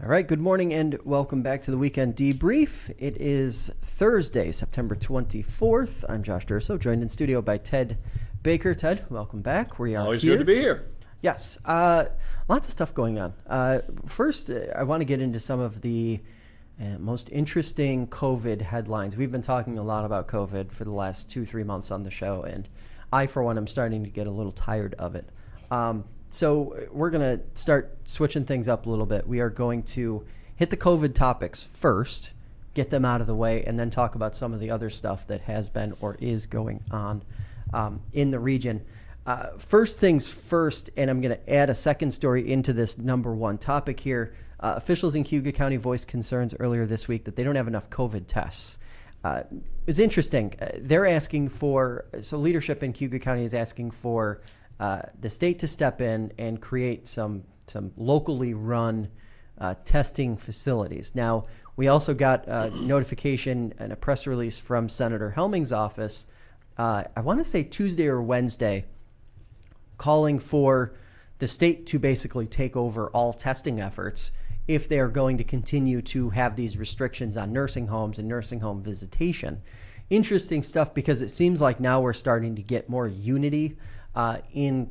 All right, good morning and welcome back to the Weekend Debrief. It is Thursday, September 24th. I'm Josh Durso, joined in studio by Ted Baker. Ted, welcome back. We are Always here. good to be here. Yes, lots of stuff going on. First, I want to get into some of the most interesting COVID headlines. We've been talking a lot about COVID for the last 2-3 months on the show, and I, for one, am starting to get a little tired of it. So we're going to start switching things up a little bit. We are going to hit the COVID topics first, get them out of the way, and then talk about some of the other stuff that has been or is going on in the region. First things first, and I'm going to add a second story into this number one topic here. Officials in Cayuga County voiced concerns earlier this week that they don't have enough COVID tests. It's interesting. They're asking for, so leadership in Cayuga County is asking for the state to step in and create some locally run testing facilities. Now, we also got a notification and a press release from Senator Helming's office, I want to say Tuesday or Wednesday, calling for the state to basically take over all testing efforts if they are going to continue to have these restrictions on nursing homes and nursing home visitation. Interesting stuff, because it seems like now we're starting to get more unity in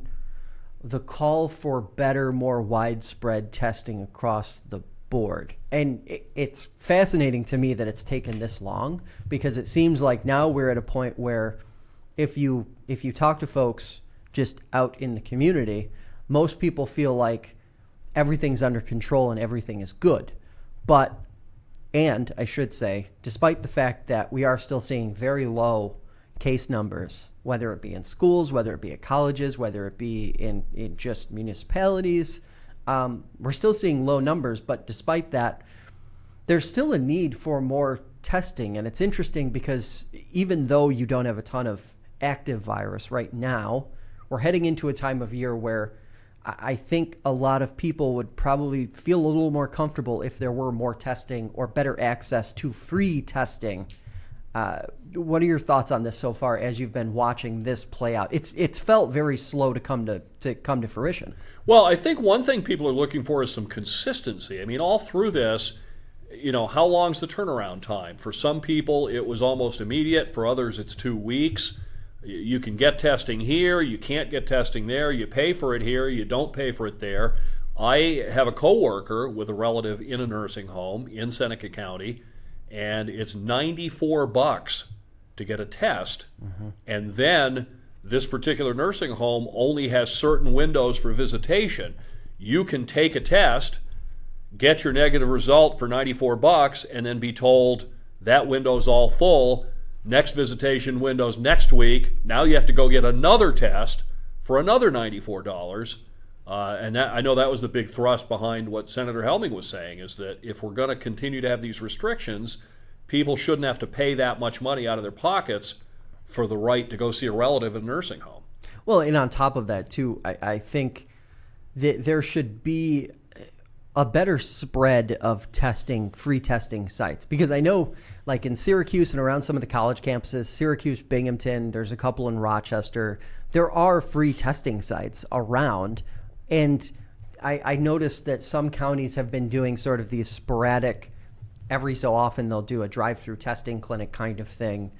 the call for better, more widespread testing across the board. And it's fascinating to me that it's taken this long, because it seems like now we're at a point where if you talk to folks just out in the community, most people feel like everything's under control and everything is good. And I should say, despite the fact that we are still seeing very low case numbers, whether it be in schools, whether it be at colleges, whether it be in just municipalities, we're still seeing low numbers. But despite that, there's still a need for more testing. And it's interesting because even though you don't have a ton of active virus right now, we're heading into a time of year where I think a lot of people would probably feel a little more comfortable if there were more testing or better access to free testing. What are your thoughts on this so far as you've been watching this play out? It's felt very slow to come to fruition. Well, I think one thing people are looking for is some consistency. I mean, all through this, how long's the turnaround time? For some people, it was almost immediate. For others, it's 2 weeks. You can get testing here. You can't get testing there. You pay for it here. You don't pay for it there. I have a coworker with a relative in a nursing home in Seneca County, and it's $94 to get a test. Mm-hmm. And then this particular nursing home only has certain windows for visitation. You can take a test, get your negative result for $94, and then be told that window's all full. Next visitation window's next week. Now you have to go get another test for another $94. And that, I know that was the big thrust behind what Senator Helming was saying, is that if we're going to continue to have these restrictions, people shouldn't have to pay that much money out of their pockets for the right to go see a relative in a nursing home. Well, and on top of that, too, I think that there should be a better spread of testing, free testing sites. Because I know, like in Syracuse and around some of the college campuses, Syracuse, Binghamton, there's a couple in Rochester, there are free testing sites around. And I noticed that some counties have been doing sort of these sporadic, every so often they'll do a drive-through testing clinic kind of thing,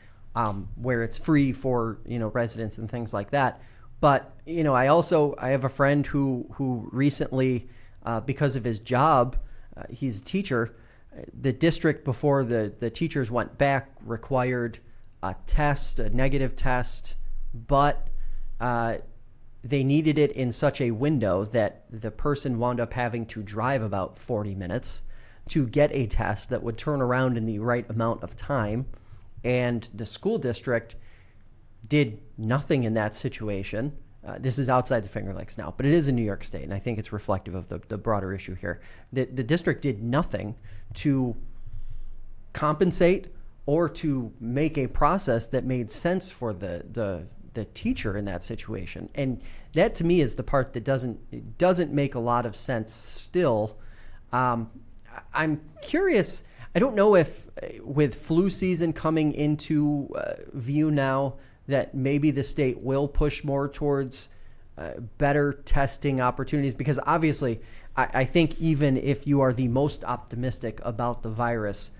where it's free for, residents and things like that. But, I have a friend who recently, because of his job, he's a teacher, the district, before the teachers went back, required a negative test, but they needed it in such a window that the person wound up having to drive about 40 minutes to get a test that would turn around in the right amount of time. And the school district did nothing in that situation. This is outside the Finger Lakes now, but it is in New York State, and I think it's reflective of the broader issue here. The district did nothing to compensate or to make a process that made sense for the teacher in that situation. And that, to me, is the part that doesn't make a lot of sense still. I'm curious. I don't know if with flu season coming into view now, that maybe the state will push more towards better testing opportunities, because obviously I think even if you are the most optimistic about the virus,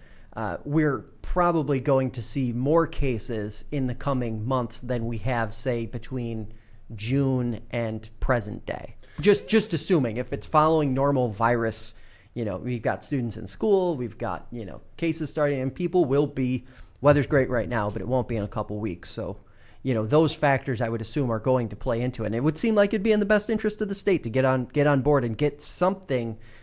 we're probably going to see more cases in the coming months than we have, say, between June and present day. Just assuming if it's following normal virus, we've got students in school, we've got, cases starting, and people will be, weather's great right now, but it won't be in a couple weeks. So, those factors I would assume are going to play into it. And it would seem like it'd be in the best interest of the state to get on board and get some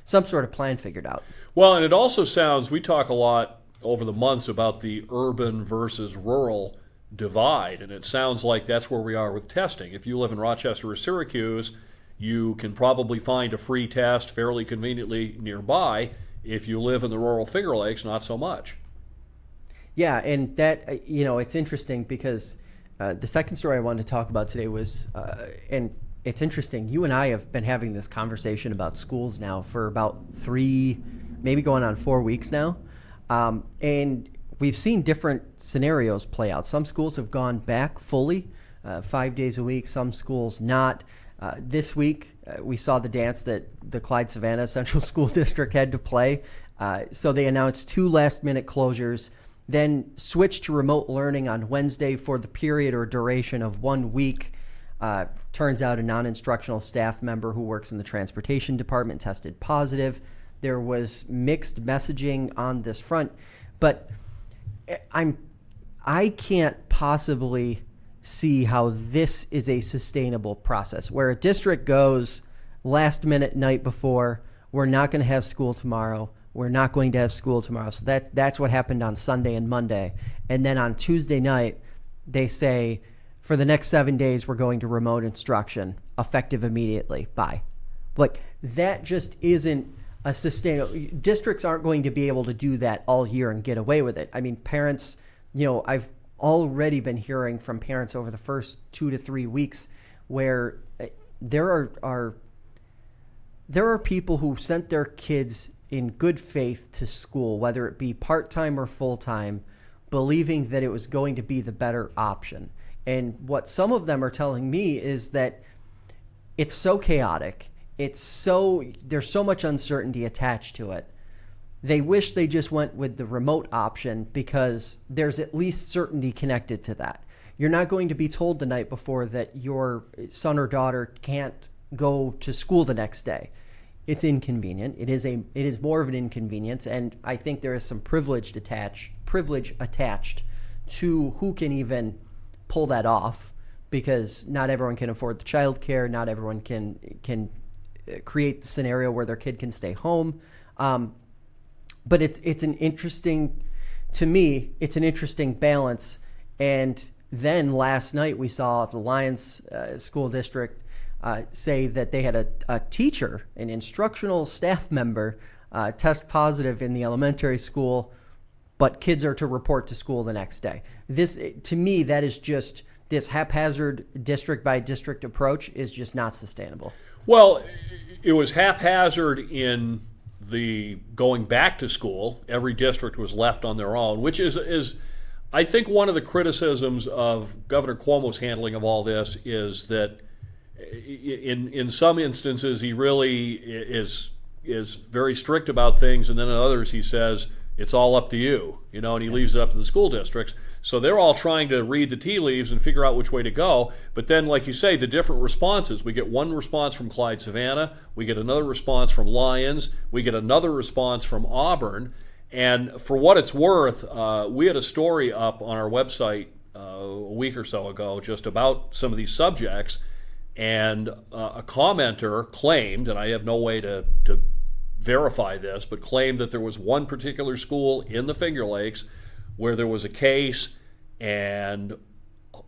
sort of plan figured out. Well, and it also sounds, we talk a lot over the months about the urban versus rural divide, and it sounds like that's where we are with testing. If you live in Rochester or Syracuse, you can probably find a free test fairly conveniently nearby. If you live in the rural Finger Lakes, not so much. Yeah, and that, it's interesting because the second story I wanted to talk about today was, and it's interesting, you and I have been having this conversation about schools now for about 3, maybe going on 4 weeks now. And we've seen different scenarios play out. Some schools have gone back fully, 5 days a week, some schools not. This week, we saw the dance that the Clyde-Savannah Central School District had to play. So they announced 2 last-minute closures, then switched to remote learning on Wednesday for the period or duration of 1 week. Turns out a non-instructional staff member who works in the transportation department tested positive. There was mixed messaging on this front, but I can't possibly see how this is a sustainable process where a district goes last minute night before, we're not going to have school tomorrow. We're not going to have school tomorrow. So that's what happened on Sunday and Monday. And then on Tuesday night, they say, for the next 7 days, we're going to remote instruction, effective immediately. Bye. Like, that just isn't a sustainable. Districts aren't going to be able to do that all year and get away with it. I mean, parents, I've already been hearing from parents over the first 2 to 3 weeks where there are people who sent their kids in good faith to school, whether it be part-time or full-time, believing that it was going to be the better option. And what some of them are telling me is that it's so chaotic, there's so much uncertainty attached to it. They wish they just went with the remote option because there's at least certainty connected to that. You're not going to be told the night before that your son or daughter can't go to school the next day. It's inconvenient. It is more of an inconvenience, and I think there is some privilege attached to who can even pull that off, because not everyone can afford the childcare. Not everyone can create the scenario where their kid can stay home. But it's an interesting balance. And then last night we saw the Lyons School District say that they had a teacher, an instructional staff member, test positive in the elementary school, but kids are to report to school the next day. This, to me, that is just, this haphazard district by district approach is just not sustainable. Well, it was haphazard in the going back to school. Every district was left on their own, which is I think one of the criticisms of Governor Cuomo's handling of all this is that in some instances he really is very strict about things, and then in others he says it's all up to you, and he leaves it up to the school districts. So they're all trying to read the tea leaves and figure out which way to go. But then, like you say, the different responses. We get one response from Clyde-Savannah. We get another response from Lyons. We get another response from Auburn. And for what it's worth, we had a story up on our website a week or so ago just about some of these subjects. And a commenter claimed, and I have no way to verify this, but claimed that there was one particular school in the Finger Lakes where there was a case and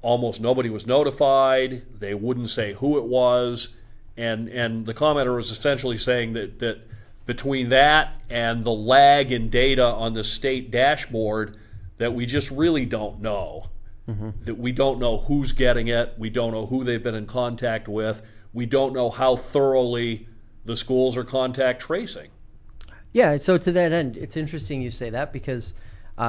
almost nobody was notified. They wouldn't say who it was. And the commenter was essentially saying that between that and the lag in data on the state dashboard, that we just really don't know. Mm-hmm. That we don't know who's getting it. We don't know who they've been in contact with. We don't know how thoroughly the schools are contact tracing. Yeah, so to that end, it's interesting you say that, because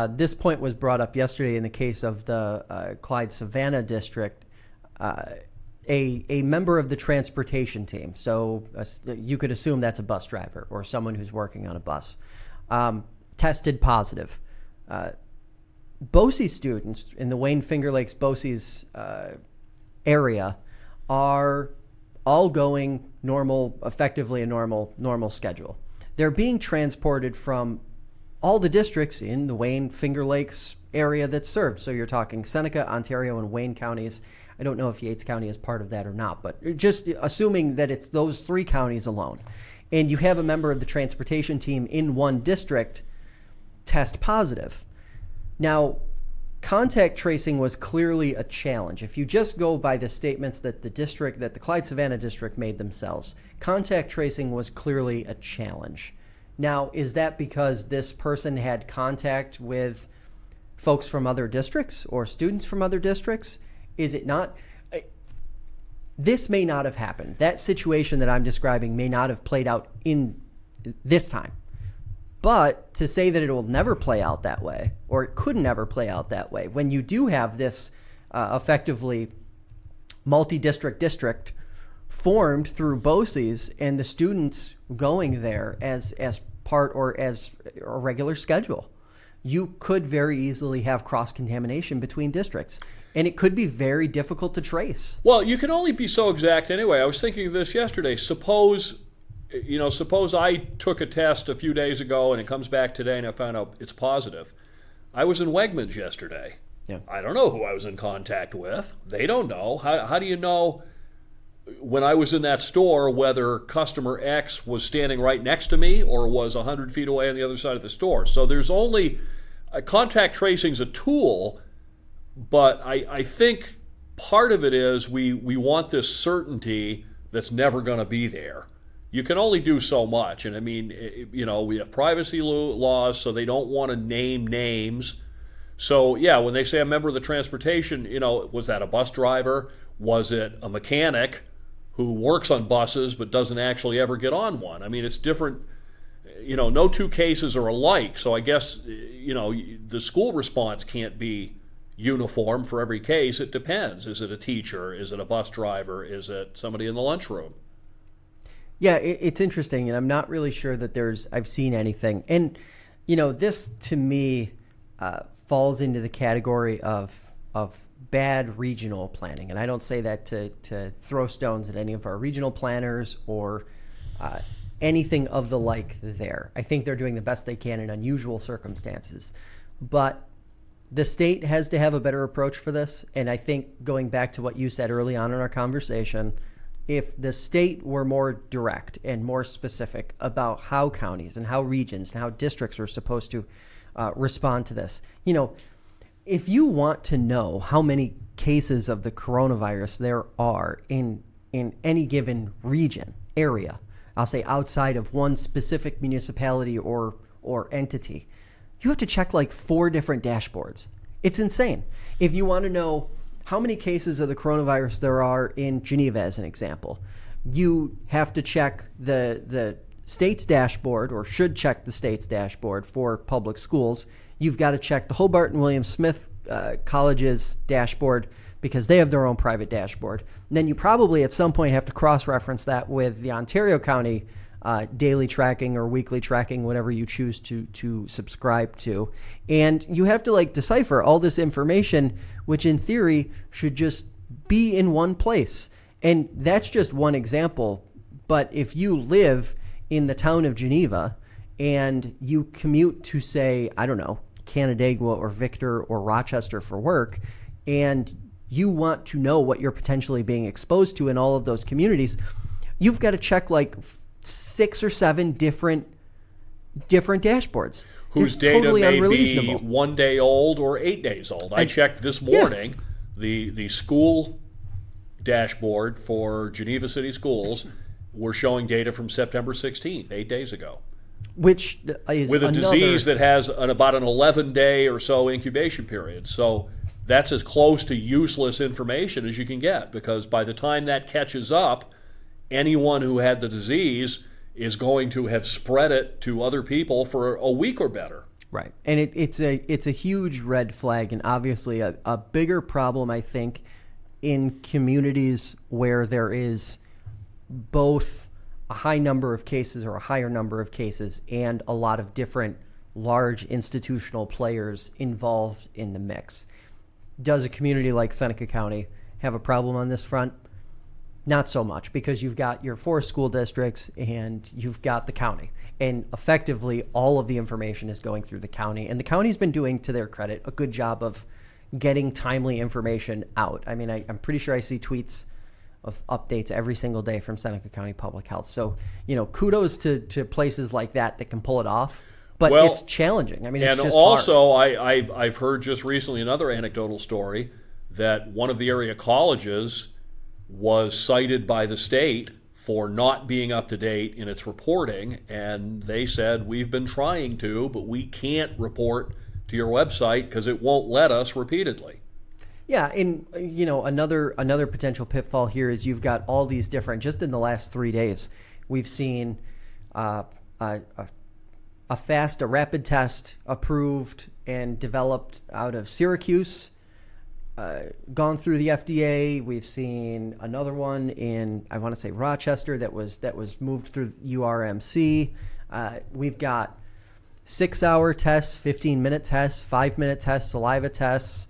this point was brought up yesterday in the case of the Clyde-Savannah district. a member of the transportation team, so you could assume that's a bus driver or someone who's working on a bus, tested positive. BOCES students in the Wayne Finger Lakes BOCES area are all going effectively a normal schedule. They're being transported from all the districts in the Wayne Finger Lakes area that's served. So you're talking Seneca, Ontario, and Wayne counties. I don't know if Yates County is part of that or not, but just assuming that it's those 3 counties alone. And you have a member of the transportation team in one district test positive. Now, contact tracing was clearly a challenge. If you just go by the statements that the Clyde-Savannah district made themselves, contact tracing was clearly a challenge. Now, is that because this person had contact with folks from other districts or students from other districts? Is it not? This may not have happened. That situation that I'm describing may not have played out in this time. But to say that it will never play out that way, or it could never play out that way, when you do have this effectively multi-district formed through BOCES and the students going there as part or as a regular schedule, you could very easily have cross-contamination between districts. And it could be very difficult to trace. Well, you can only be so exact anyway. I was thinking of this yesterday. Suppose I took a test a few days ago and it comes back today and I found out it's positive. I was in Wegmans yesterday. Yeah. I don't know who I was in contact with. They don't know. How do you know when I was in that store whether customer X was standing right next to me or was 100 feet away on the other side of the store? So there's only contact tracing is a tool, but I think part of it is we want this certainty that's never going to be there. You can only do so much. And I mean, we have privacy laws, so they don't want to name names. So yeah, when they say a member of the transportation, was that a bus driver? Was it a mechanic who works on buses but doesn't actually ever get on one? I mean, it's different. No 2 cases are alike. So I guess, the school response can't be uniform for every case. It depends. Is it a teacher? Is it a bus driver? Is it somebody in the lunchroom? Yeah, it's interesting, and I'm not really sure that I've seen anything. And, this to me falls into the category of bad regional planning. And I don't say that to throw stones at any of our regional planners or anything of the like there. I think they're doing the best they can in unusual circumstances. But the state has to have a better approach for this. And I think going back to what you said early on in our conversation, if the state were more direct and more specific about how counties and how regions and how districts are supposed to respond to this, if you want to know how many cases of the coronavirus there are in any given region, area, I'll say outside of one specific municipality or entity, you have to check like 4 different dashboards. It's insane. If you want to know how many cases of the coronavirus there are in Geneva, as an example, you have to check the state's dashboard, or should check the state's dashboard for public schools. You've got to check the Hobart and William Smith colleges dashboard because they have their own private dashboard. And then you probably at some point have to cross-reference that with the Ontario County daily tracking or weekly tracking, whatever you choose to subscribe to. And you have to decipher all this information, which in theory should just be in one place. And that's just one example. But if you live in the town of Geneva and you commute to, say, I don't know, Canandaigua or Victor or Rochester for work, and you want to know what you're potentially being exposed to in all of those communities, you've got to check 6 or 7 different dashboards. Whose data totally may be 1 day old or 8 days old. I checked this morning the school dashboard for Geneva City Schools were showing data from September 16th, 8 days ago. Which is with a disease that has about an 11-day or so incubation period. So that's as close to useless information as you can get, because by the time that catches up, anyone who had the disease is going to have spread it to other people for a week or better. Right. And it's a huge red flag, and obviously a bigger problem, I think, in communities where there is both a high number of cases or a higher number of cases and a lot of different large institutional players involved in the mix. Does a community like Seneca County have a problem on this front? Not so much, because you've got your 4 school districts and you've got the county. And effectively, all of the information is going through the county. And the county's been doing, to their credit, a good job of getting timely information out. I mean, I'm pretty sure I see tweets of updates every single day from Seneca County Public Health. So, kudos to places like that can pull it off. But it's challenging. I mean, it's just also, hard. I've heard just recently another anecdotal story that one of the area colleges was cited by the state for not being up to date in its reporting, and they said, we've been trying to, but we can't report to your website because it won't let us repeatedly. Yeah, and another potential pitfall here is you've got all these different, just in the last 3 days, we've seen a rapid test approved and developed out of Syracuse, gone through the FDA. We've seen another one in, I want to say, Rochester that was moved through URMC. We've got 6-hour tests, 15-minute tests, 5-minute tests, saliva tests,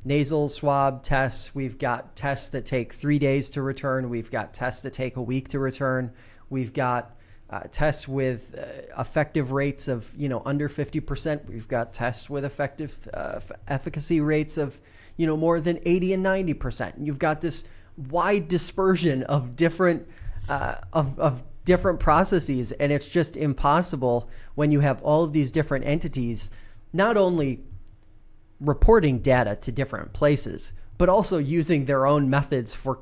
nasal swab tests. We've got tests that take 3 days to return. We've got tests that take a week to return. We've got tests with effective rates of under 50%. We've got tests with effective efficacy rates of more than 80 and 90%. You've got this wide dispersion of different of different processes, and it's just impossible when you have all of these different entities not only reporting data to different places, but also using their own methods for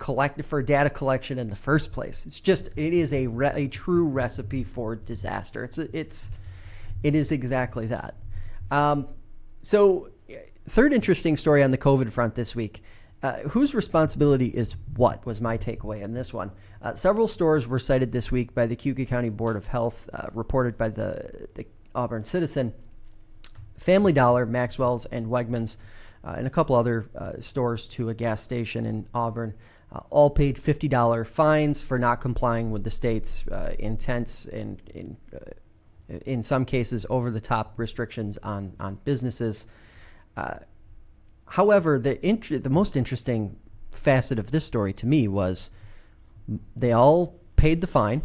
data collection in the first place. It is a true recipe for disaster. It is exactly that. So, third interesting story on the COVID front this week. Whose responsibility is what was my takeaway in this one. Several stores were cited this week by the Cuyahoga County Board of Health, reported by the Auburn Citizen. Family Dollar, Maxwell's, and Wegmans, and a couple other stores to a gas station in Auburn, all paid $50 fines for not complying with the state's intense and in some cases over-the-top restrictions on businesses. However, the most interesting facet of this story to me was they all paid the fine.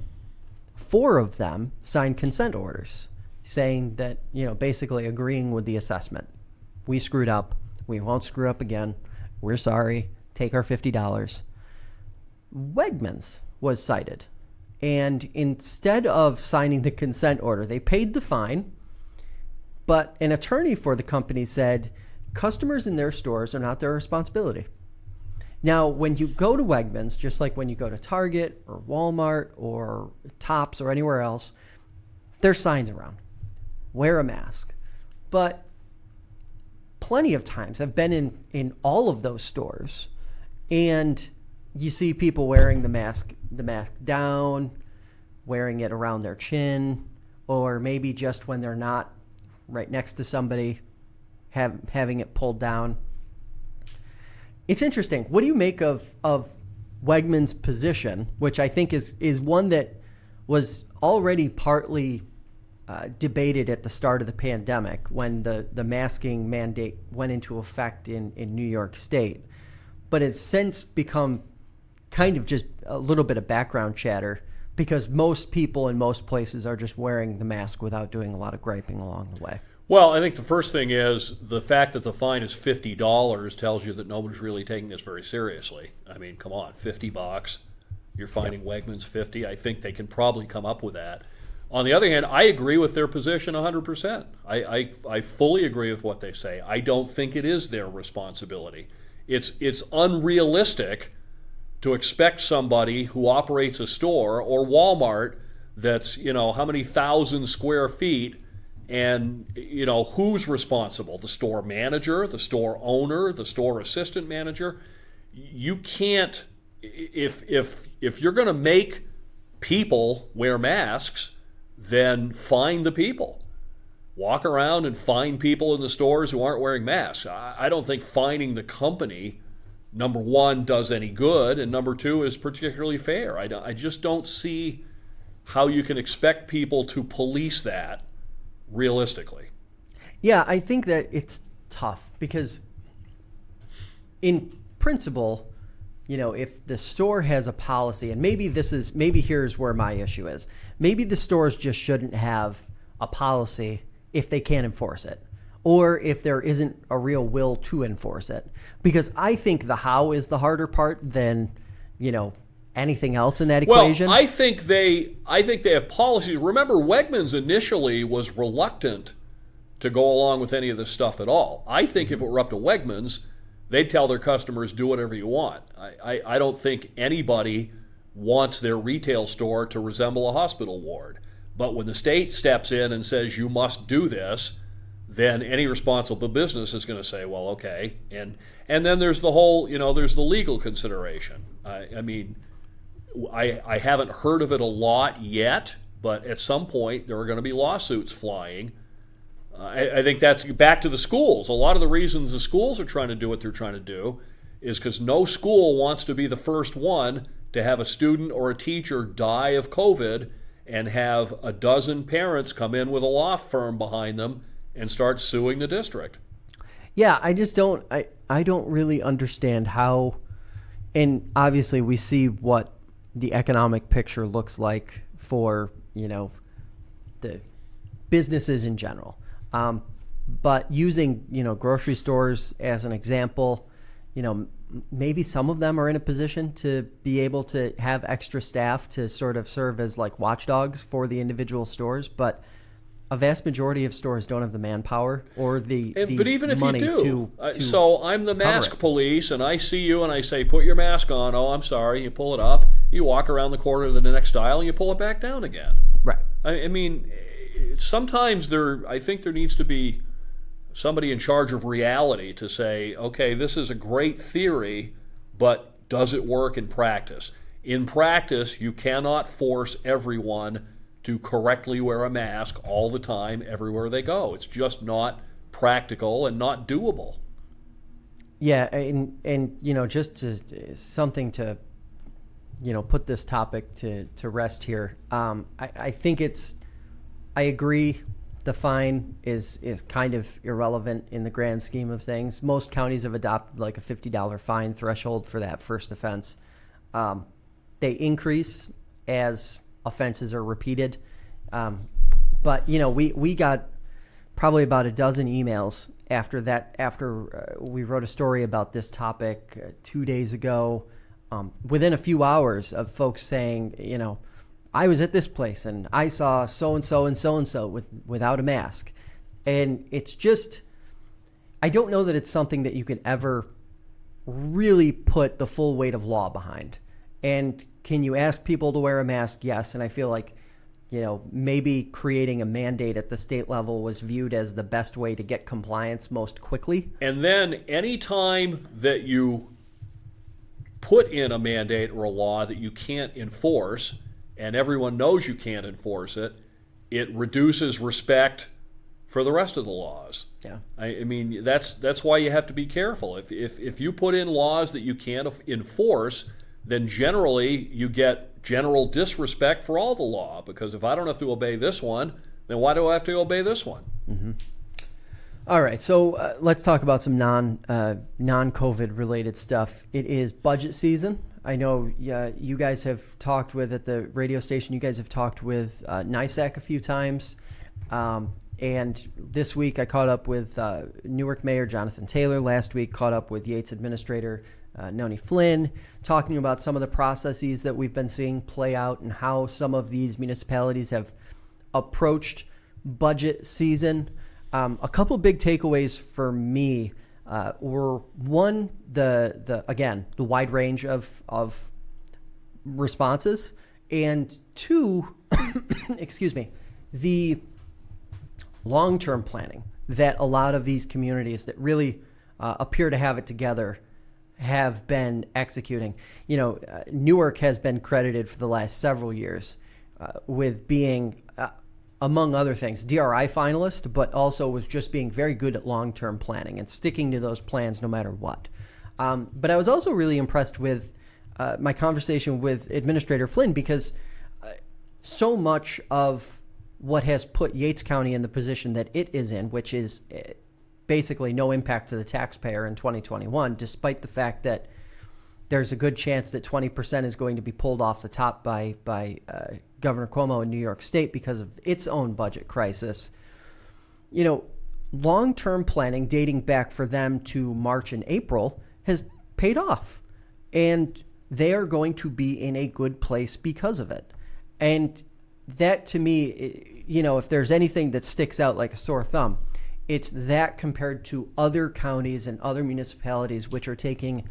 4 of them signed consent orders saying that, basically agreeing with the assessment. We screwed up. We won't screw up again. We're sorry. Take our $50. Wegmans was cited. And instead of signing the consent order, they paid the fine. But an attorney for the company said customers in their stores are not their responsibility. Now, when you go to Wegmans, just like when you go to Target or Walmart or Tops or anywhere else, there's signs around. Wear a mask. But plenty of times I've been in all of those stores, and you see people wearing the mask down, wearing it around their chin, or maybe just when they're not right next to somebody, having it pulled down. It's interesting. What do you make of Wegmans' position, which I think is one that was already partly debated at the start of the pandemic when the masking mandate went into effect in New York State, but has since become kind of just a little bit of background chatter because most people in most places are just wearing the mask without doing a lot of griping along the way. Well, I think the first thing is the fact that the fine is $50 tells you that nobody's really taking this very seriously. I mean, come on, $50. You're fining Wegmans $50. I think they can probably come up with that. On the other hand, I agree with their position 100%. I fully agree with what they say. I don't think it is their responsibility. It's unrealistic to expect somebody who operates a store or Walmart that's, how many thousand square feet, and, who's responsible? The store manager, the store owner, the store assistant manager. You can't, if you're going to make people wear masks, then fine the people. Walk around and fine people in the stores who aren't wearing masks. I don't think fining the company number one, does any good, and number two, is particularly fair. I just don't see how you can expect people to police that realistically. Yeah, I think that it's tough because in principle, if the store has a policy, and maybe here's where my issue is. Maybe the stores just shouldn't have a policy if they can't enforce it, or if there isn't a real will to enforce it. Because I think the how is the harder part than, anything else in that equation. Well, I think they have policies. Remember, Wegmans initially was reluctant to go along with any of this stuff at all. I think if it were up to Wegmans, they'd tell their customers, do whatever you want. I don't think anybody wants their retail store to resemble a hospital ward. But when the state steps in and says you must do this, then any responsible business is going to say, well, okay. And then there's the whole, there's the legal consideration. I haven't heard of it a lot yet, but at some point there are going to be lawsuits flying. I think that's back to the schools. A lot of the reasons the schools are trying to do what they're trying to do is because no school wants to be the first one to have a student or a teacher die of COVID and have a dozen parents come in with a law firm behind them and start suing the district. Yeah, I just don't. I don't really understand how. And obviously, we see what the economic picture looks like for the businesses in general. But using grocery stores as an example, maybe some of them are in a position to be able to have extra staff to sort of serve as like watchdogs for the individual stores, but a vast majority of stores don't have the manpower or the but even if money you do, to so I'm the mask police, and I see you and I say, put your mask on. Oh, I'm sorry. You pull it up. You walk around the corner to the next aisle and you pull it back down again. Right. I mean, sometimes I think there needs to be somebody in charge of reality to say, okay, this is a great theory, but does it work in practice? In practice, you cannot force everyone to correctly wear a mask all the time everywhere they go. It's just not practical and not doable. Yeah, and just something to put this topic to rest here. I think I agree the fine is kind of irrelevant in the grand scheme of things. Most counties have adopted like a $50 fine threshold for that first offense. They increase as offenses are repeated. But we got probably about a dozen emails after we wrote a story about this topic 2 days ago, within a few hours of folks saying, I was at this place and I saw so-and-so and so-and-so without a mask. And it's just, I don't know that it's something that you can ever really put the full weight of law behind. And can you ask people to wear a mask? Yes. And I feel like, maybe creating a mandate at the state level was viewed as the best way to get compliance most quickly. And then any time that you put in a mandate or a law that you can't enforce, and everyone knows you can't enforce it, it reduces respect for the rest of the laws. Yeah. I mean, that's why you have to be careful. If you put in laws that you can't enforce, then generally you get general disrespect for all the law, because if I don't have to obey this one, then why do I have to obey this one? Mm-hmm. All right, so let's talk about some non-COVID related stuff. It is budget season. I know you guys have talked with, at the radio station, you guys have talked with NYSAC a few times. And this week I caught up with Newark Mayor Jonathan Taylor. Last week caught up with Yates Administrator Noni Flynn, talking about some of the processes that we've been seeing play out and how some of these municipalities have approached budget season. A couple big takeaways for me were, one, the wide range of responses, and two, excuse me, the long-term planning that a lot of these communities that really appear to have it together have been executing. Newark has been credited for the last several years with being, among other things, DRI finalist, but also with just being very good at long-term planning and sticking to those plans no matter what. But I was also really impressed with my conversation with Administrator Flynn, because so much of what has put Yates County in the position that it is in, which is basically no impact to the taxpayer in 2021, despite the fact that there's a good chance that 20% is going to be pulled off the top by Governor Cuomo in New York State because of its own budget crisis. You know, long-term planning dating back for them to March and April has paid off, and they are going to be in a good place because of it. And that, to me, you know, if there's anything that sticks out like a sore thumb, it's that compared to other counties and other municipalities which are taking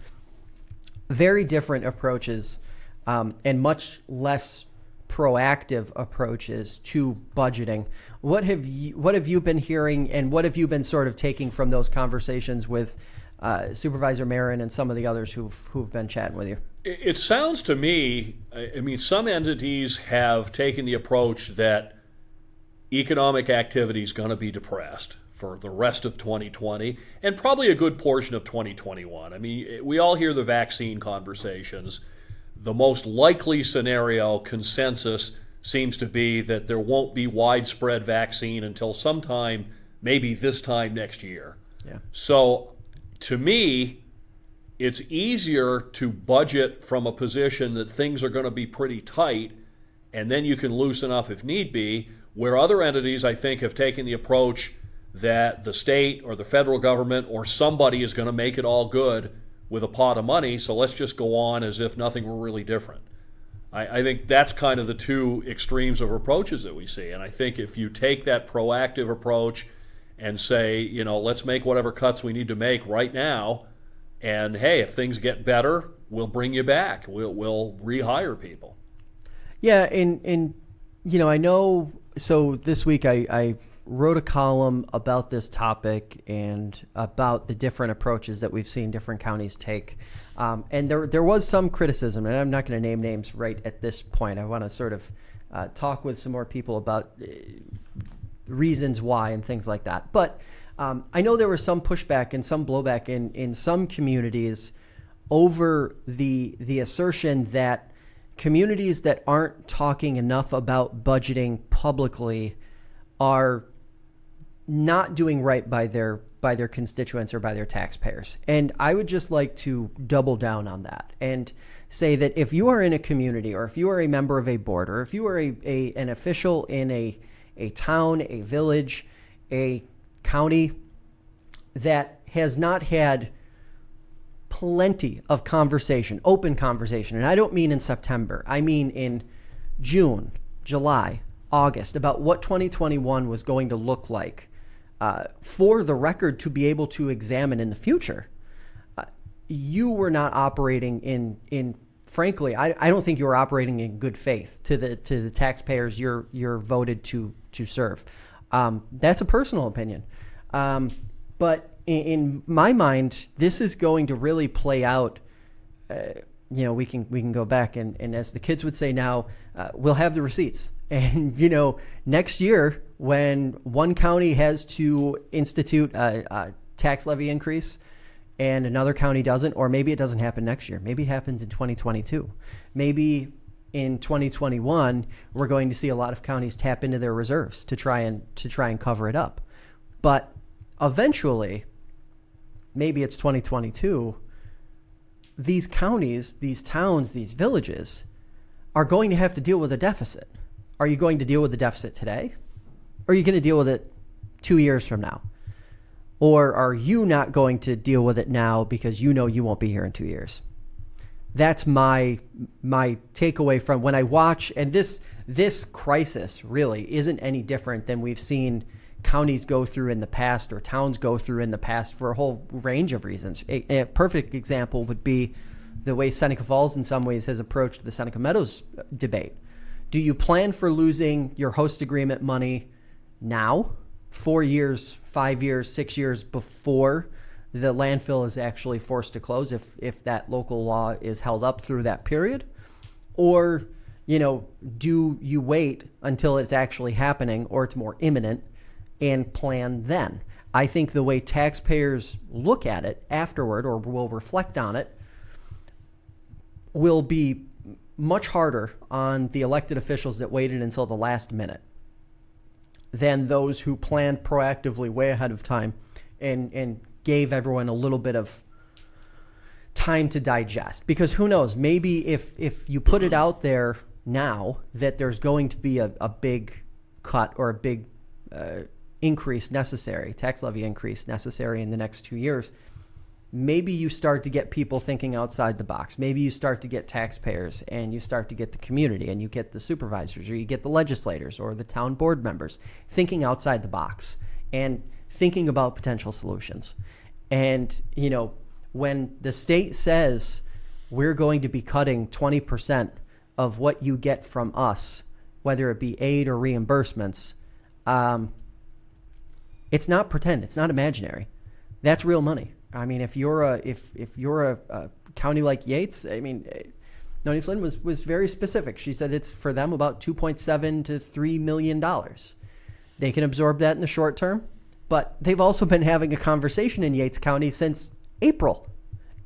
very different approaches and much less proactive approaches to budgeting. What have you been hearing, and what have you been sort of taking from those conversations with Supervisor Marin and some of the others who've been chatting with you? It sounds to me, I mean, some entities have taken the approach that economic activity is going to be depressed for the rest of 2020 and probably a good portion of 2021. I mean, we all hear the vaccine conversations. The most likely scenario consensus seems to be that there won't be widespread vaccine until sometime, maybe this time next year. Yeah. So to me, it's easier to budget from a position that things are going to be pretty tight, and then you can loosen up if need be, where other entities, I think, have taken the approach that the state or the federal government or somebody is going to make it all good with a pot of money, so let's just go on as if nothing were really different. I think that's kind of the two extremes of approaches that we see. And I think if you take that proactive approach and say, you know, let's make whatever cuts we need to make right now, and hey, if things get better, we'll bring you back. We'll rehire people. Yeah, and you know, I know. So this week I wrote a column about this topic and about the different approaches that we've seen different counties take. And there was some criticism, and I'm not going to name names right at this point. I want to sort of talk with some more people about reasons why and things like that. But I know there was some pushback and some blowback in some communities over the assertion that communities that aren't talking enough about budgeting publicly are not doing right by their constituents or by their taxpayers. And I would just like to double down on that and say that if you are in a community, or if you are a member of a board, or if you are an official in a town, a village, a county that has not had plenty of conversation, open conversation, and I don't mean in September, I mean in June, July, August, about what 2021 was going to look like for the record to be able to examine in the future. You were not operating in frankly, I don't think you were operating in good faith to the taxpayers you're voted to serve. That's a personal opinion. But in my mind, this is going to really play out. You know, we can go back and as the kids would say now, we'll have the receipts. And, you know, next year when one county has to institute a tax levy increase and another county doesn't, or maybe it doesn't happen next year. Maybe it happens in 2022. Maybe in 2021, we're going to see a lot of counties tap into their reserves to try and cover it up. But eventually, maybe it's 2022, these counties, these towns, these villages are going to have to deal with a deficit. Are you going to deal with the deficit today? Or are you going to deal with it 2 years from now? Or are you not going to deal with it now because you know you won't be here in 2 years? That's my takeaway from when I watch, and this crisis really isn't any different than we've seen counties go through in the past or towns go through in the past for a whole range of reasons. A perfect example would be the way Seneca Falls in some ways has approached the Seneca Meadows debate. Do you plan for losing your host agreement money now, 4 years, 5 years, 6 years before the landfill is actually forced to close if that local law is held up through that period? Or, you know, do you wait until it's actually happening or it's more imminent and plan then? I think the way taxpayers look at it afterward or will reflect on it will be much harder on the elected officials that waited until the last minute than those who planned proactively way ahead of time and gave everyone a little bit of time to digest. Because who knows, maybe if you put it out there now that there's going to be a big cut or a big increase necessary, tax levy increase necessary in the next 2 years, maybe you start to get people thinking outside the box. Maybe you start to get taxpayers and you start to get the community and you get the supervisors or you get the legislators or the town board members thinking outside the box and thinking about potential solutions. And, you know, when the state says we're going to be cutting 20% of what you get from us, whether it be aid or reimbursements, it's not pretend. It's not imaginary. That's real money. I mean, if you're a county like Yates, I mean, Noni Flynn was very specific. She said it's for them about $2.7 to $3 million. They can absorb that in the short term, but they've also been having a conversation in Yates County since April.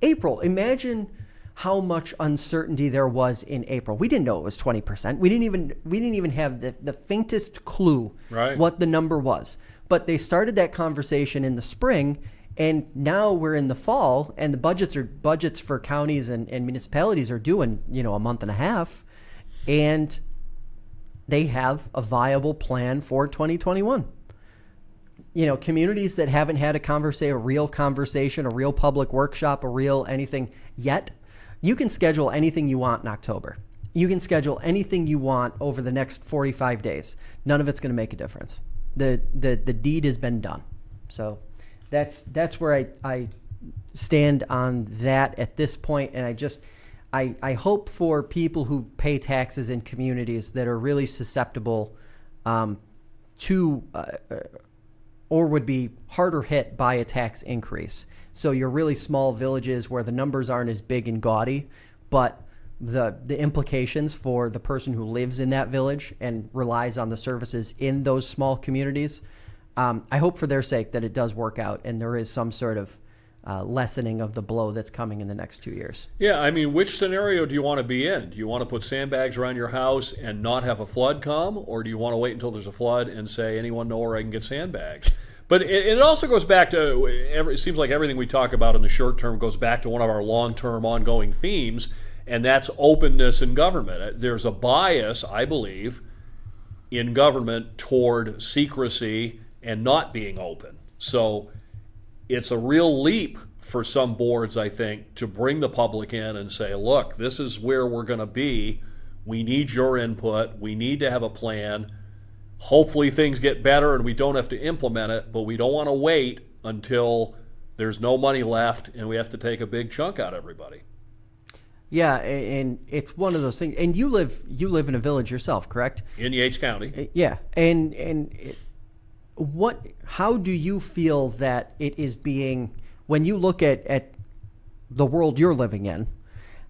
Imagine how much uncertainty there was in April. We didn't know it was 20%. We didn't even have the faintest clue what the number was. But they started that conversation in the spring, and now we're in the fall, and the budgets for counties and municipalities are due in, you know, a month and a half, and they have a viable plan for 2021. You know, communities that haven't had a real conversation, a real public workshop, a real anything yet, you can schedule anything you want in October. You can schedule anything you want over the next 45 days. None of it's going to make a difference. The deed has been done. So that's where I stand on that at this point. And I hope for people who pay taxes in communities that are really susceptible to or would be harder hit by a tax increase. So your really small villages where the numbers aren't as big and gaudy, but the implications for the person who lives in that village and relies on the services in those small communities, I hope for their sake that it does work out and there is some sort of lessening of the blow that's coming in the next 2 years. Yeah, I mean, which scenario do you want to be in? Do you want to put sandbags around your house and not have a flood come? Or do you want to wait until there's a flood and say, anyone know where I can get sandbags? But it also goes back to, it seems like everything we talk about in the short term goes back to one of our long-term ongoing themes, and that's openness in government. There's a bias, I believe, in government toward secrecy and not being open. So it's a real leap for some boards, I think, to bring the public in and say, look, this is where we're going to be. We need your input. We need to have a plan. Hopefully things get better and we don't have to implement it, but we don't want to wait until there's no money left and we have to take a big chunk out of everybody. Yeah, and it's one of those things. And you live in a village yourself, correct? In Yates County. Yeah, how do you feel that it is being, when you look at the world you're living in,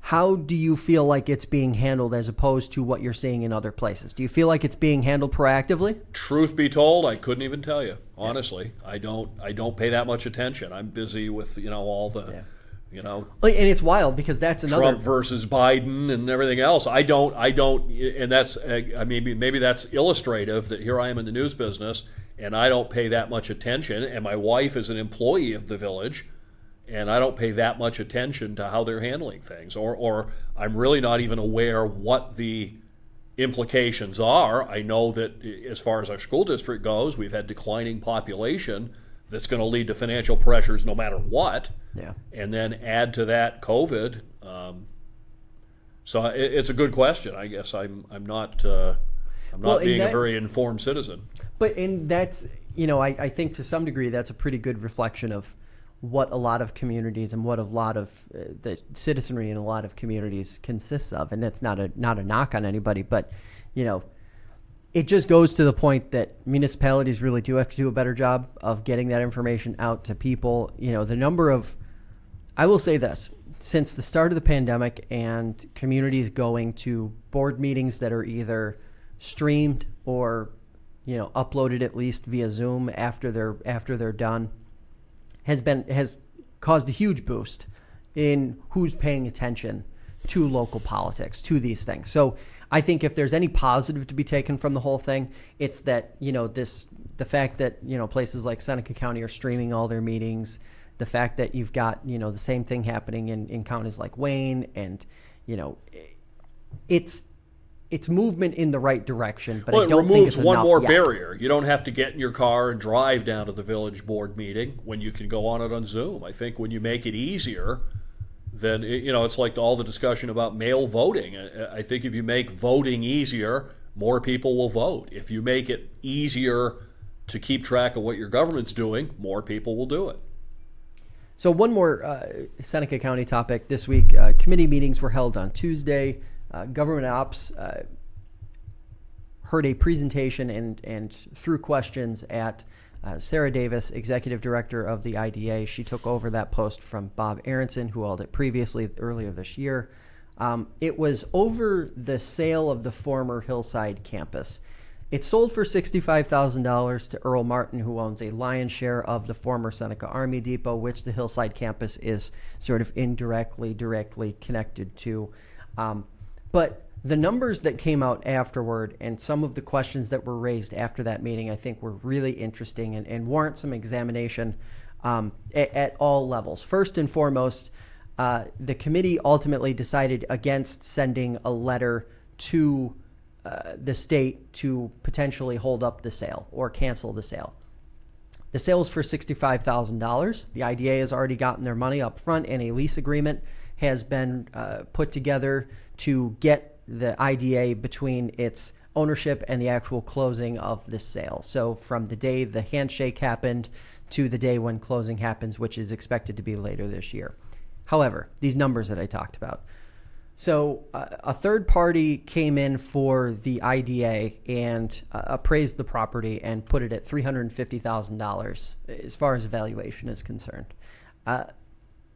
how do you feel like it's being handled as opposed to what you're seeing in other places? Do you feel like it's being handled proactively? Truth be told, I couldn't even tell you. Honestly, I don't pay that much attention. I'm busy with all the. Yeah. And it's wild because that's another Trump versus Biden and everything else. I don't, and that's maybe that's illustrative that here I am in the news business and I don't pay that much attention. And my wife is an employee of the village, and I don't pay that much attention to how they're handling things, or I'm really not even aware what the implications are. I know that as far as our school district goes, we've had declining population. That's going to lead to financial pressures no matter what. Yeah. And then add to that COVID. So it's a good question. I guess I'm not being a very informed citizen. But that's I think to some degree that's a pretty good reflection of what a lot of communities and what a lot of the citizenry in a lot of communities consists of. And that's not a knock on anybody, but it just goes to the point that municipalities really do have to do a better job of getting that information out to people. The number of, I will say this, since the start of the pandemic and communities going to board meetings that are either streamed or, uploaded at least via Zoom after they're done, has caused a huge boost in who's paying attention to local politics, to these things. So I think if there's any positive to be taken from the whole thing, it's that, the fact that, places like Seneca County are streaming all their meetings, the fact that you've got, the same thing happening in counties like Wayne, and, it's movement in the right direction, but I don't think it's enough. It removes one more yet. barrier. You don't have to get in your car and drive down to the village board meeting when you can go on it on Zoom. I think when you make it easier, then, it's like all the discussion about mail voting. I think if you make voting easier, more people will vote. If you make it easier to keep track of what your government's doing, more people will do it. So one more Seneca County topic this week. Committee meetings were held on Tuesday. Government Ops heard a presentation and threw questions at Sarah Davis, Executive Director of the IDA. She took over that post from Bob Aronson, who held it previously earlier this year. It was over the sale of the former Hillside campus. It sold for $65,000 to Earl Martin, who owns a lion's share of the former Seneca Army Depot, which the Hillside campus is sort of directly connected to. But the numbers that came out afterward and some of the questions that were raised after that meeting, I think were really interesting and warrant some examination at all levels. First and foremost, the committee ultimately decided against sending a letter to the state to potentially hold up the sale or cancel the sale. The sale is for $65,000. The IDA has already gotten their money up front, and a lease agreement has been put together to get the IDA between its ownership and the actual closing of the sale. So from the day the handshake happened to the day when closing happens, which is expected to be later this year. However, these numbers that I talked about. So a third party came in for the IDA and appraised the property and put it at $350,000 as far as valuation is concerned.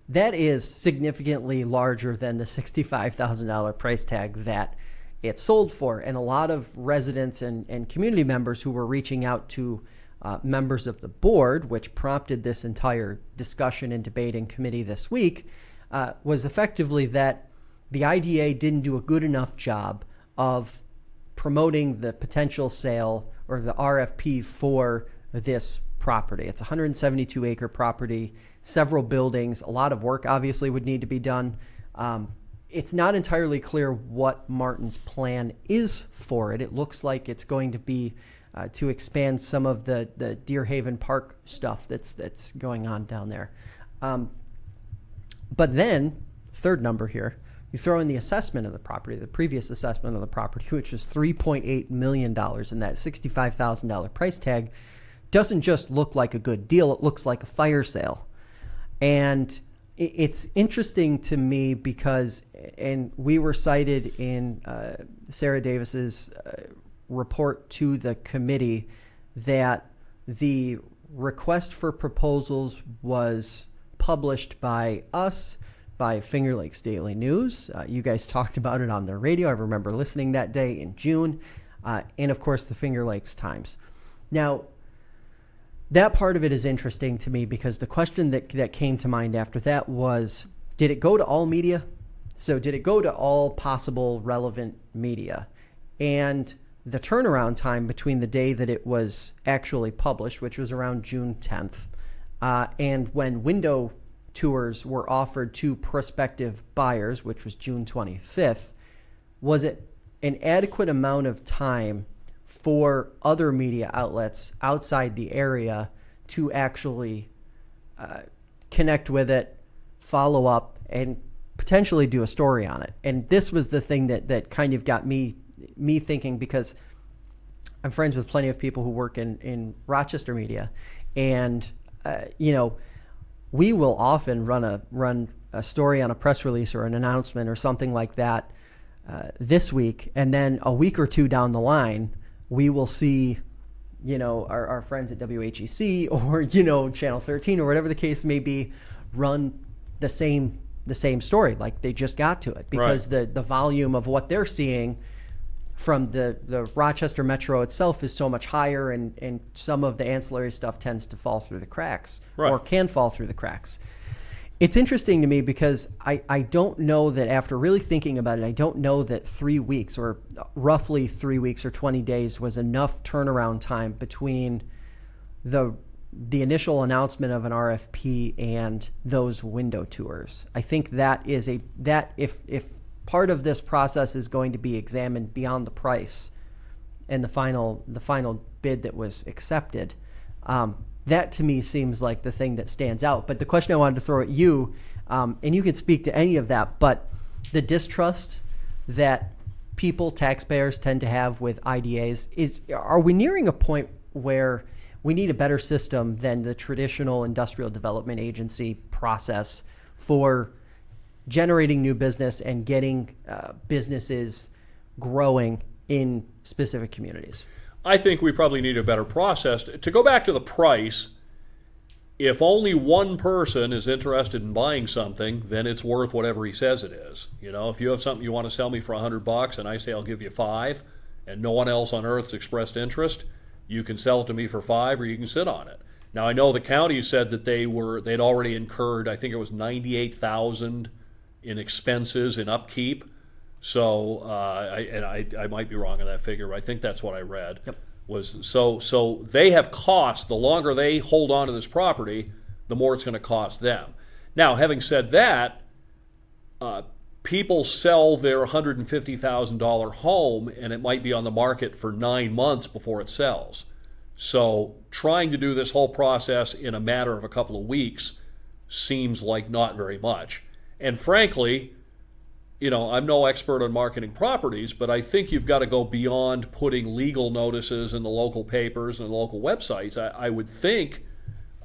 That is significantly larger than the $65,000 price tag that it sold for. And a lot of residents and community members who were reaching out to members of the board, which prompted this entire discussion and debate in committee this week, was effectively that the IDA didn't do a good enough job of promoting the potential sale or the RFP for this property. It's a 172-acre property, several buildings, a lot of work obviously would need to be done. It's not entirely clear what Martin's plan is for it. It looks like it's going to be to expand some of the Deer Haven Park stuff that's going on down there. But then, third number here, you throw in the assessment of the property, the previous assessment of the property, which was $3.8 million, and that $65,000 price tag doesn't just look like a good deal, it looks like a fire sale. And it's interesting to me because, and we were cited in Sarah Davis's report to the committee, that the request for proposals was published by us, by Finger Lakes Daily News. You guys talked about it on the radio. I remember listening that day in June. And of course, the Finger Lakes Times. Now, that part of it is interesting to me because the question that came to mind after that was, did it go to all media? So did it go to all possible relevant media? And the turnaround time between the day that it was actually published, which was around June 10th, and when window tours were offered to prospective buyers, which was June 25th, was it an adequate amount of time for other media outlets outside the area to actually connect with it, follow up, and potentially do a story on it? And this was the thing that kind of got me thinking, because I'm friends with plenty of people who work in Rochester media, and we will often run a story on a press release or an announcement or something like that this week, and then a week or two down the line, we will see, our friends at WHEC or Channel 13 or whatever the case may be, run the same story, like they just got to it, because the volume of what they're seeing from the Rochester Metro itself is so much higher, and some of the ancillary stuff tends to fall through the cracks, or can fall through the cracks. It's interesting to me because I don't know that, after really thinking about it, I don't know that 3 weeks, or roughly 3 weeks or 20 days, was enough turnaround time between the initial announcement of an RFP and those window tours. I think that is if part of this process is going to be examined beyond the price and the final bid that was accepted, that to me seems like the thing that stands out. But the question I wanted to throw at you, and you could speak to any of that, but the distrust that taxpayers tend to have with IDAs, are we nearing a point where we need a better system than the traditional industrial development agency process for generating new business and getting businesses growing in specific communities? I think we probably need a better process. To go back to the price, if only one person is interested in buying something, then it's worth whatever he says it is. If you have something you want to sell me for $100 and I say I'll give you $5, and no one else on earth's expressed interest, you can sell it to me for $5, or you can sit on it. Now, I know the county said that they'd already incurred, I think it was $98,000 in expenses in upkeep. So, I might be wrong on that figure, but I think that's what I read. Yep. So they have costs. The longer they hold on to this property, the more it's going to cost them. Now, having said that, people sell their $150,000 home, and it might be on the market for 9 months before it sells. So trying to do this whole process in a matter of a couple of weeks seems like not very much. And frankly, I'm no expert on marketing properties, but I think you've got to go beyond putting legal notices in the local papers and local websites. I would think,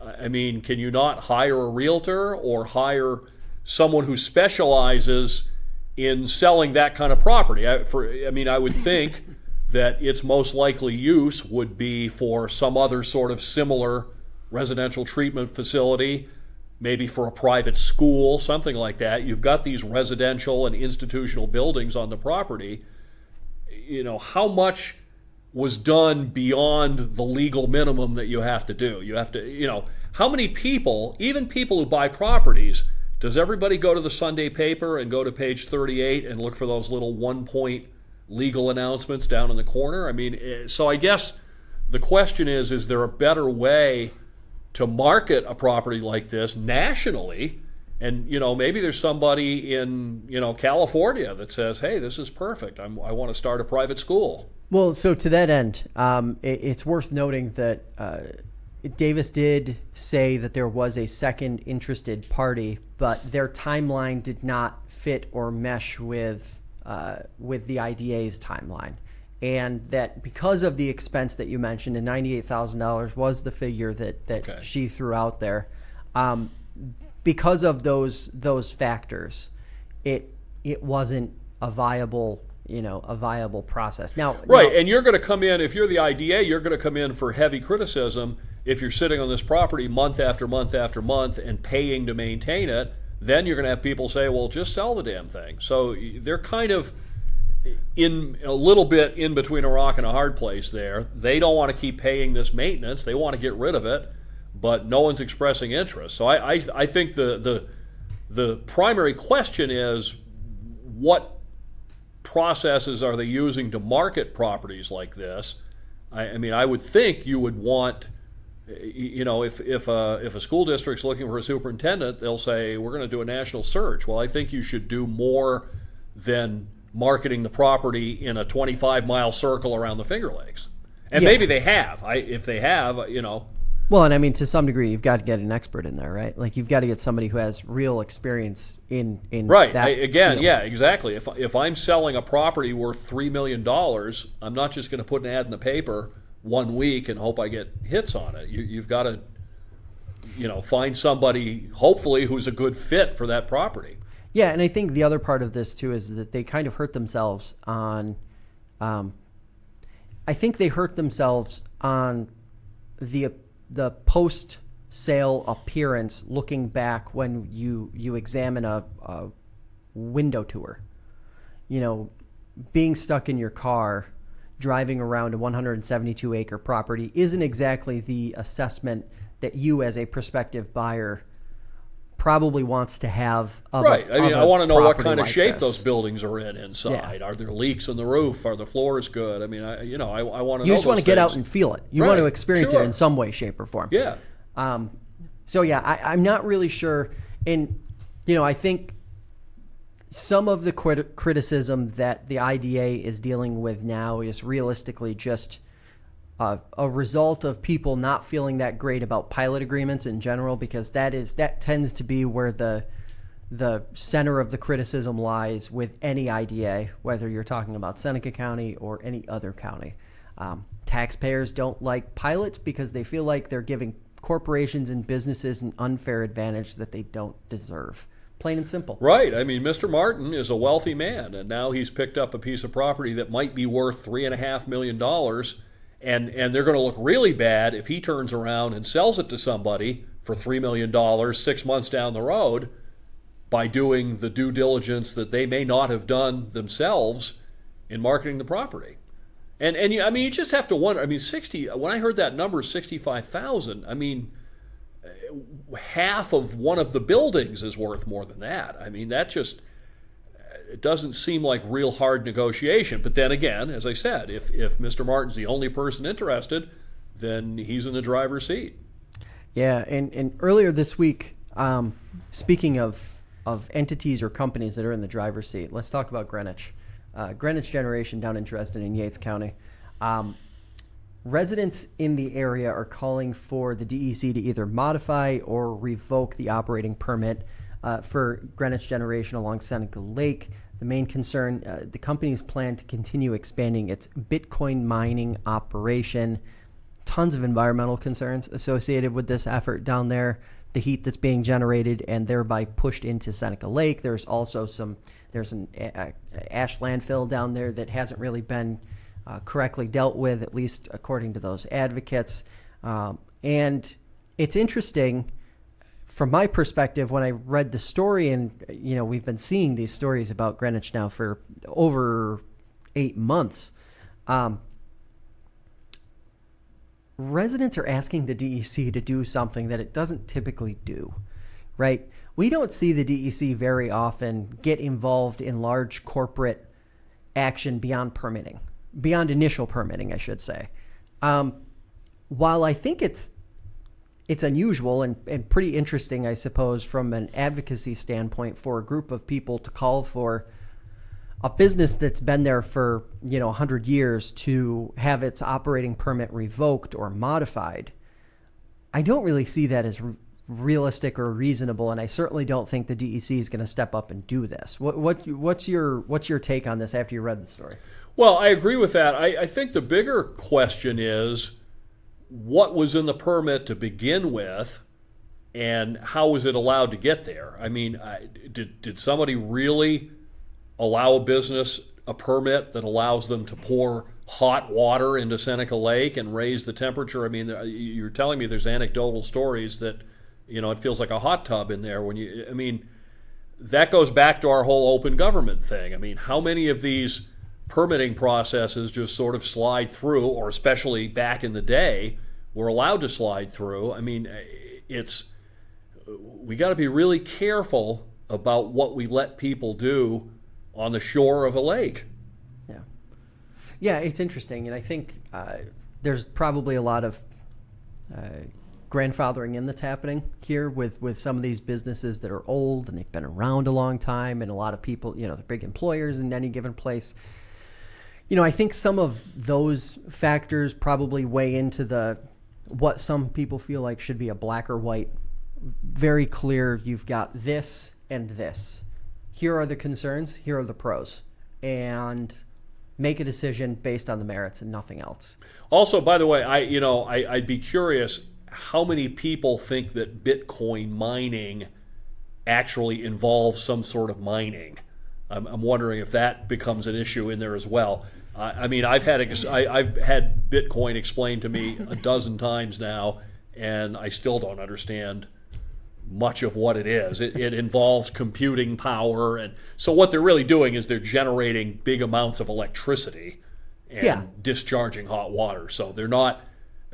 can you not hire a realtor or hire someone who specializes in selling that kind of property? I would think that its most likely use would be for some other sort of similar residential treatment facility, maybe for a private school, something like that. You've got these residential and institutional buildings on the property. How much was done beyond the legal minimum that you have to do? You have to, how many people, even people who buy properties, does everybody go to the Sunday paper and go to page 38 and look for those little 1-point legal announcements down in the corner? So I guess the question is there a better way to market a property like this nationally? And maybe there's somebody in California that says, hey, this is perfect, I want to start a private school. Well, so to that end, it's worth noting that Davis did say that there was a second interested party, but their timeline did not fit or mesh with the IDA's timeline. And that because of the expense that you mentioned, and $98,000 was the figure that she threw out there, because of those factors, it wasn't a viable process. And you're going to come in, if you're the IDA, you're going to come in for heavy criticism if you're sitting on this property month after month after month and paying to maintain it. Then you're going to have people say, well, just sell the damn thing. So they're kind of in a little bit in between a rock and a hard place there. They don't want to keep paying this maintenance. They want to get rid of it, but no one's expressing interest. So I think the primary question is, what processes are they using to market properties like this? I would think you would want, if a school district's looking for a superintendent, they'll say, we're going to do a national search. Well, I think you should do more than marketing the property in a 25-mile circle around the Finger Lakes. And maybe they have. If they have, Well, and to some degree, you've got to get an expert in there, right? Like, you've got to get somebody who has real experience in right. that field. Yeah, exactly. If I'm selling a property worth $3 million, I'm not just going to put an ad in the paper 1 week and hope I get hits on it. You've got to, find somebody, hopefully, who's a good fit for that property. Yeah, and I think the other part of this, too, is that they kind of hurt themselves on I think they hurt themselves on the post-sale appearance looking back when you examine a window tour. being stuck in your car, driving around a 172-acre property isn't exactly the assessment that you as a prospective buyer probably wants to have of right. I mean, I want to know what kind of shape this. those buildings are in inside. Yeah. Are there leaks in the roof? Are the floors good? I mean, I want to know. You just want to get things. out and feel it. You want to experience it in some way, shape, or form. Yeah. So yeah, I'm not really sure. And I think some of the criticism that the IDA is dealing with now is realistically just a result of people not feeling that great about pilot agreements in general, because that tends to be where the center of the criticism lies with any IDA, whether you're talking about Seneca County or any other county. Taxpayers don't like pilots because they feel like they're giving corporations and businesses an unfair advantage that they don't deserve. Plain and simple. Right. I mean, Mr. Martin is a wealthy man, and now he's picked up a piece of property that might be worth $3.5 million. And they're going to look really bad if he turns around and sells it to somebody for $3 million 6 months down the road by doing the due diligence that they may not have done themselves in marketing the property. And I mean, you just have to wonder. I mean, when I heard that number, 65,000, I mean, half of one of the buildings is worth more than that. I mean, that just, it doesn't seem like real hard negotiation. But then again, as I said, if Mr. Martin's the only person interested, then he's in the driver's seat. Yeah, and earlier this week, speaking of entities or companies that are in the driver's seat, let's talk about Greenwich. Greenwich Generation down in Dresden in Yates County. Residents in the area are calling for the DEC to either modify or revoke the operating permit for Greenwich Generation along Seneca Lake. The main concern, the company's plan to continue expanding its Bitcoin mining operation. Tons of environmental concerns associated with this effort down there. The heat that's being generated and thereby pushed into Seneca Lake. There's also there's an ash landfill down there that hasn't really been correctly dealt with, at least according to those advocates. And it's interesting from my perspective when I read the story, and we've been seeing these stories about Greenwich now for over 8 months. Residents are asking the DEC to do something that it doesn't typically do, right? We don't see the DEC very often get involved in large corporate action beyond initial permitting, I should say. While I think it's unusual and pretty interesting, I suppose, from an advocacy standpoint for a group of people to call for a business that's been there for 100 years to have its operating permit revoked or modified, I don't really see that as realistic or reasonable, and I certainly don't think the DEC is going to step up and do this. What's your take on this after you read the story? Well, I agree with that. I think the bigger question is what was in the permit to begin with, and how was it allowed to get there? I mean, did somebody really allow a business a permit that allows them to pour hot water into Seneca Lake and raise the temperature? I mean, you're telling me there's anecdotal stories that, it feels like a hot tub in there that goes back to our whole open government thing. I mean, how many of these permitting processes just sort of slide through, or especially back in the day, were allowed to slide through? I mean, we got to be really careful about what we let people do on the shore of a lake. Yeah, it's interesting, and I think there's probably a lot of grandfathering in that's happening here with some of these businesses that are old and they've been around a long time, and a lot of people, they're big employers in any given place. I think some of those factors probably weigh into what some people feel like should be a black or white, very clear, you've got this and this. Here are the concerns, here are the pros, and make a decision based on the merits and nothing else. Also, by the way, I'd be curious how many people think that Bitcoin mining actually involves some sort of mining. I'm wondering if that becomes an issue in there as well. I've had Bitcoin explained to me a dozen times now, and I still don't understand much of what it is. It involves computing power, and so what they're really doing is they're generating big amounts of electricity and discharging hot water. So they're not,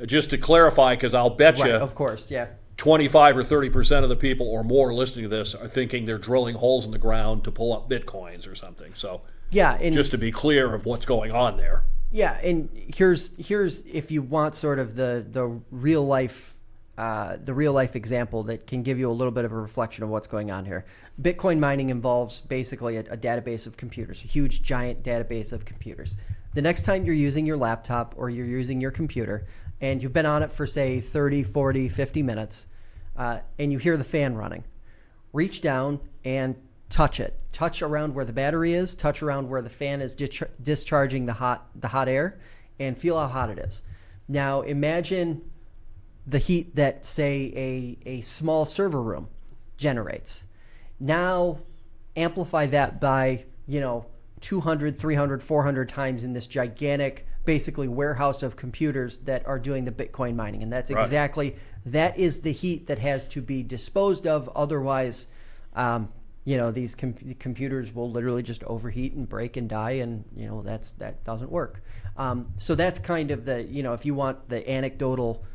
just to clarify, because I'll bet you, of course, 25 or 30% of the people or more listening to this are thinking they're drilling holes in the ground to pull up bitcoins or something. So and just to be clear of what's going on there. Yeah, and here's if you want sort of the real life example that can give you a little bit of a reflection of what's going on here. Bitcoin mining involves basically a database of computers, a huge giant database of computers. The next time you're using your laptop or you're using your computer and you've been on it for say 30, 40, 50 minutes and you hear the fan running, reach down and touch it. Touch around where the battery is, touch around where the fan is discharging the hot air, and feel how hot it is. Now imagine the heat that, say, a small server room generates. Now amplify that by 200, 300, 400 times in this gigantic, basically, warehouse of computers that are doing the Bitcoin mining. And that's exactly, that is the heat that has to be disposed of. Otherwise, these computers will literally just overheat and break and die, and that doesn't work. So that's kind of the, if you want the anecdotal,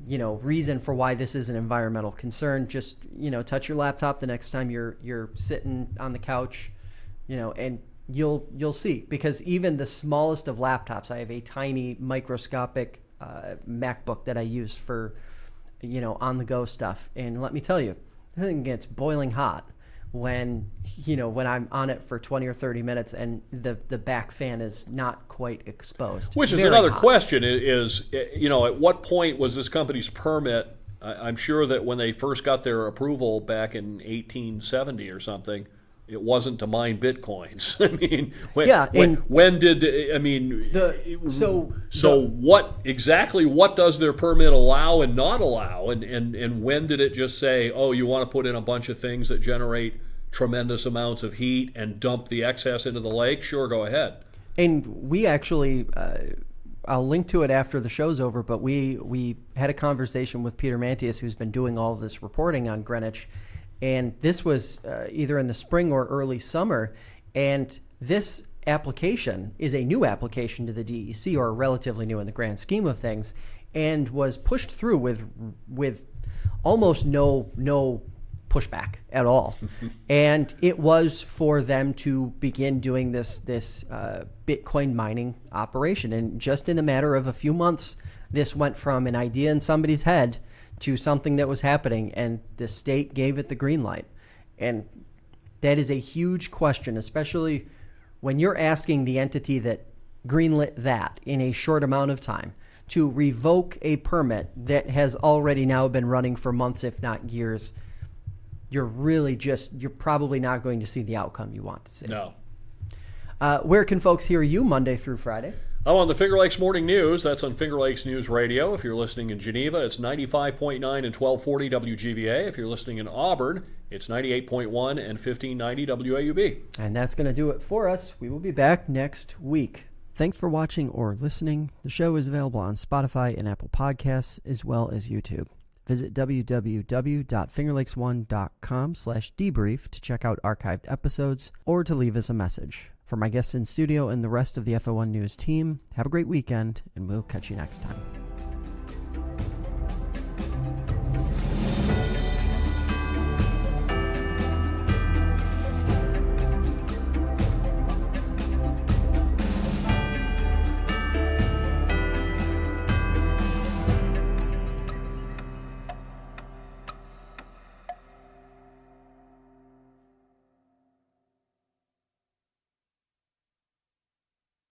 reason for why this is an environmental concern, just touch your laptop the next time you're sitting on the couch, and you'll see, because even the smallest of laptops, I have a tiny microscopic MacBook that I use for on the go stuff, and let me tell you, the thing gets boiling hot when I'm on it for 20 or 30 minutes and the back fan is not quite exposed. Which is another question is, at what point was this company's permit? I'm sure that when they first got their approval back in 1870 or something, it wasn't to mine bitcoins. I mean, when did what does their permit allow and not allow, and when did it just say, oh, you want to put in a bunch of things that generate tremendous amounts of heat and dump the excess into the lake? Sure, go ahead. And we actually, I'll link to it after the show's over, but we had a conversation with Peter Mantius, who's been doing all of this reporting on Greenwich. And this was either in the spring or early summer. And this application is a new application to the DEC, or relatively new in the grand scheme of things, and was pushed through with almost no pushback at all. And it was for them to begin doing this Bitcoin mining operation. And just in a matter of a few months, this went from an idea in somebody's head to something that was happening, and the state gave it the green light. And that is a huge question, especially when you're asking the entity that greenlit that in a short amount of time to revoke a permit that has already now been running for months, if not years. You're probably not going to see the outcome you want to see. No. Where can folks hear you Monday through Friday? I'm on the Finger Lakes Morning News. That's on Finger Lakes News Radio. If you're listening in Geneva, it's 95.9 and 1240 WGVA. If you're listening in Auburn, it's 98.1 and 1590 WAUB. And that's going to do it for us. We will be back next week. Thanks for watching or listening. The show is available on Spotify and Apple Podcasts, as well as YouTube. Visit www.fingerlakes1.com/debrief to check out archived episodes or to leave us a message. For my guests in studio and the rest of the FO1 News team, have a great weekend, and we'll catch you next time.